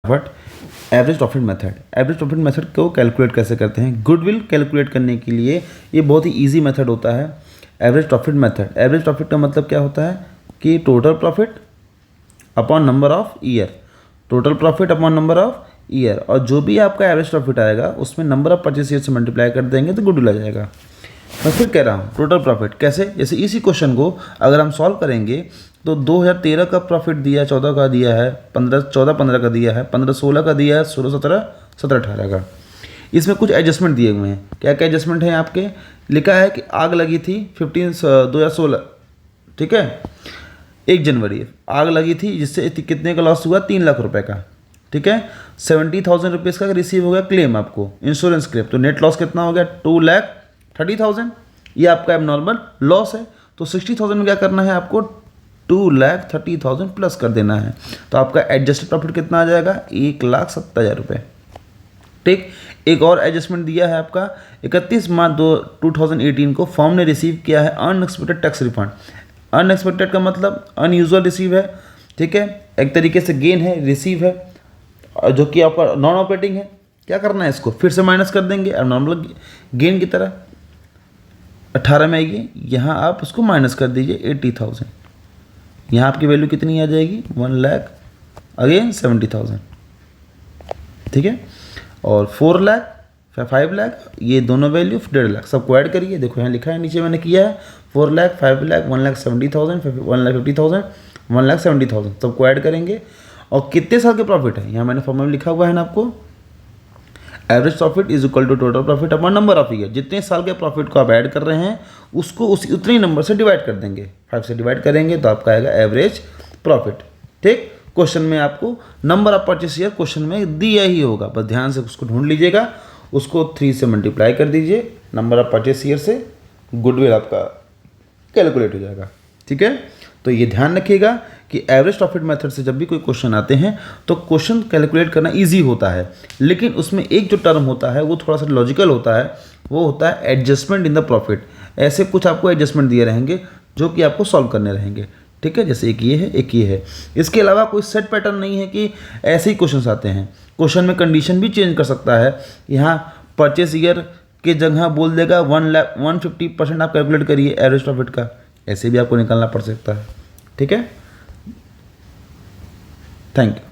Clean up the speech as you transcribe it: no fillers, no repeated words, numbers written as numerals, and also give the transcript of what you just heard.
But average profit method, average profit method को calculate कैसे करते हैं? गुडविल कैलकुलेट करने के लिए ये बहुत ही इजी मेथड होता है average profit method. Average profit का मतलब क्या होता है कि total profit upon number of year, total profit upon number of year, और जो भी आपका एवरेज प्रॉफिट आएगा उसमें नंबर ऑफ परचेस ईयर से मल्टीप्लाई कर देंगे तो गुडविल आ जाएगा। मैं फिर कह रहा हूँ टोटल प्रॉफिट कैसे, जैसे इसी क्वेश्चन को अगर हम सॉल्व करेंगे तो 2013 का प्रॉफिट दिया है, 14 का दिया है, 14-15 का दिया है, 15-16 का दिया है, 16-17, 17-18 का। इसमें कुछ एडजस्टमेंट दिए हुए हैं। क्या क्या एडजस्टमेंट हैं आपके? लिखा है कि आग लगी थी 2016, ठीक है, 1 जनवरी आग लगी थी, जिससे कितने का लॉस हुआ? 3 लाख रुपए का, ठीक है। 70,000 रुपीज़ का रिसीव हो गया क्लेम आपको, इंश्योरेंस क्लेम, तो नेट लॉस कितना हो गया? 2,30,000। ये आपका एबनॉर्मल लॉस है, तो 60,000 में क्या करना है आपको? 2,30,000 प्लस कर देना है, तो आपका एडजस्टेड प्रॉफिट कितना आ जाएगा? 1,70,000 रुपये, ठीक। एक और एडजस्टमेंट दिया है आपका 31 मार्च 2018 को फर्म ने रिसीव किया है अनएक्सपेक्टेड टैक्स रिफंड। अनएक्सपेक्टेड का मतलब अनयूजुअल रिसीव है, ठीक है, एक तरीके से गेन है, रिसीव है, जो कि आपका नॉन ऑपरेटिंग है। क्या करना है? इसको फिर से माइनस कर देंगे नॉर्मल गेन की तरह। 18 में आइए, यहाँ आप उसको माइनस कर दीजिए 80,000, यहाँ आपकी वैल्यू कितनी आ जाएगी? 1 लाख, अगेन 70,000, ठीक है। और 4 लाख, 5 लाख, ये दोनों वैल्यू 1.5 लाख, सबको ऐड करिए। देखो यहाँ लिखा है, नीचे मैंने किया है 4 लाख, 5 लाख, 1,70,000, 1,50,000, 1,70,000, सबको ऐड करेंगे। और कितने साल के प्रॉफिट है, यहाँ मैंने फॉर्मूला लिखा हुआ है ना आपको, average profit is equal to total profit upon number of year. जितने साल के प्रॉफिट को आप ऐड कर रहे हैं उसको उतने ही नंबर से डिवाइड कर देंगे, 5 से डिवाइड करेंगे तो आपका आएगा एवरेज प्रॉफिट, ठीक। क्वेश्चन में आपको number of purchase year question में दिया ही होगा, बस ध्यान से उसको ढूंढ लीजिएगा, उसको 3 से मल्टीप्लाई कर दीजिए नंबर ऑफ परचेस ईयर से, गुडविल आपका कैलकुलेट हो जाएगा, ठीक है। तो ये ध्यान रखिएगा कि एवरेज प्रॉफिट मेथड से जब भी कोई क्वेश्चन आते हैं तो क्वेश्चन कैलकुलेट करना इजी होता है, लेकिन उसमें एक जो टर्म होता है वो थोड़ा सा लॉजिकल होता है, वो होता है एडजस्टमेंट इन द प्रॉफिट। ऐसे कुछ आपको एडजस्टमेंट दिए रहेंगे जो कि आपको सॉल्व करने रहेंगे, ठीक है। जैसे एक ये है, एक ये है, इसके अलावा कोई सेट पैटर्न नहीं है कि ऐसे ही क्वेश्चन आते हैं। क्वेश्चन में कंडीशन भी चेंज कर सकता है, यहाँ परचेस ईयर के जगह बोल देगा 150% आप कैलकुलेट करिए एवरेज प्रॉफिट का, ऐसे भी आपको निकालना पड़ सकता है, ठीक है। Thank you.